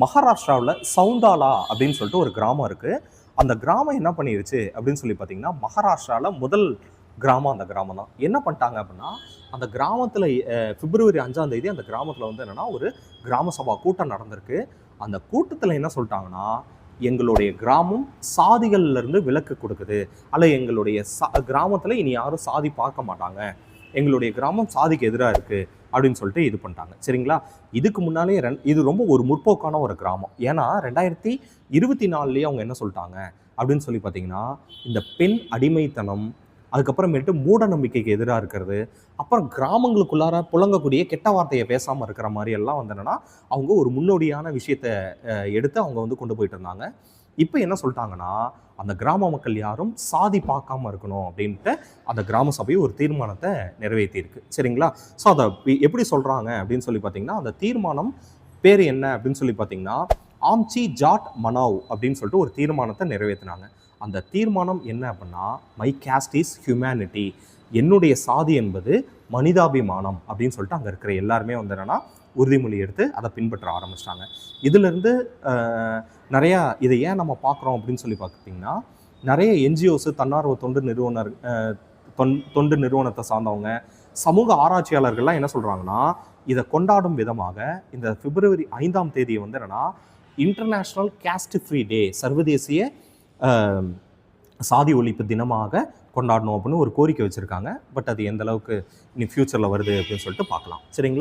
மகாராஷ்டிராவில் சவுந்தாலா அப்படின்னு சொல்லிட்டு ஒரு கிராமம் இருக்குது. அந்த கிராமம் என்ன பண்ணிருச்சு அப்படின்னு சொல்லி பார்த்தீங்கன்னா, மகாராஷ்டிராவில் முதல் கிராமம் அந்த கிராமம் தான். என்ன பண்ணிட்டாங்க அப்படின்னா, அந்த கிராமத்தில் பிப்ரவரி 5ஆம் தேதி அந்த கிராமத்தில் வந்து என்னென்னா ஒரு கிராம சபா கூட்டம் நடந்திருக்கு. அந்த கூட்டத்தில் என்ன சொல்லிட்டாங்கன்னா, எங்களுடைய கிராமம் சாதிகள்லேருந்து விலக்கு கொடுக்குது, அல்ல எங்களுடைய கிராமத்தில் இனி யாரும் சாதி பார்க்க மாட்டாங்க, எங்களுடைய கிராமம் சாதிக்கு எதிராக இருக்குது அப்படின்னு சொல்லிட்டு இது பண்ணிட்டாங்க. சரிங்களா? இதுக்கு முன்னாலே இது ரொம்ப ஒரு முற்போக்கான ஒரு கிராமம். ஏன்னா 2024 அவங்க என்ன சொல்லிட்டாங்க அப்படின்னு சொல்லி பார்த்தீங்கன்னா, இந்த பெண் அடிமைத்தனம், அதுக்கப்புறமேட்டு மூட நம்பிக்கைக்கு எதிராக இருக்கிறது, அப்புறம் கிராமங்களுக்குள்ளார புழங்கக்கூடிய கெட்ட வார்த்தையை பேசாமல் இருக்கிற மாதிரி எல்லாம் வந்து என்னன்னா அவங்க ஒரு முன்னோடியான விஷயத்தை எடுத்து அவங்க வந்து கொண்டு போயிட்டு இருந்தாங்க. இப்போ என்ன சொல்லிட்டாங்கன்னா, அந்த கிராம மக்கள் யாரும் சாதி பார்க்காம இருக்கணும் அப்படின்ட்டு அந்த கிராம சபை ஒரு தீர்மானத்தை நிறைவேற்றியிருக்கு. சரிங்களா? ஸோ அதை எப்படி சொல்கிறாங்க அப்படின்னு சொல்லி பார்த்தீங்கன்னா, அந்த தீர்மானம் பேர் என்ன அப்படின்னு சொல்லி பார்த்தீங்கன்னா, ஆம்ச்சி ஜாட் மனாவ் அப்படின்னு சொல்லிட்டு ஒரு தீர்மானத்தை நிறைவேற்றினாங்க. அந்த தீர்மானம் என்ன அப்படின்னா, மை கேஸ்ட் இஸ் ஹியூமனிட்டி, என்னுடைய சாதி என்பது மனிதாபிமானம் அப்படின்னு சொல்லிட்டு அங்கே இருக்கிற எல்லாருமே வந்து என்னன்னா உறுதிமொழி எடுத்து அதை பின்பற்ற ஆரம்பிச்சிட்டாங்க. இதிலிருந்து நிறையா இதை ஏன் நம்ம பார்க்குறோம் அப்படின்னு சொல்லி பார்த்தீங்கன்னா, நிறைய என்ஜிஓஸு, தன்னார்வ தொண்டு நிறுவனத்தை சார்ந்தவங்க, சமூக ஆராய்ச்சியாளர்கள்லாம் என்ன சொல்கிறாங்கன்னா, இதை கொண்டாடும் விதமாக இந்த பிப்ரவரி 5ஆம் தேதியை வந்து என்னென்னா இன்டர்நேஷ்னல் கேஸ்ட் ஃப்ரீ டே, சர்வதேசிய சாதி ஒழிப்பு தினமாக கொண்டாடணும் அப்படின்னு ஒரு கோரிக்கை வச்சுருக்காங்க. பட் அது எந்த அளவுக்கு இனி ஃப்யூச்சரில் வருது அப்படின்னு சொல்லிட்டு பார்க்கலாம். சரிங்களா?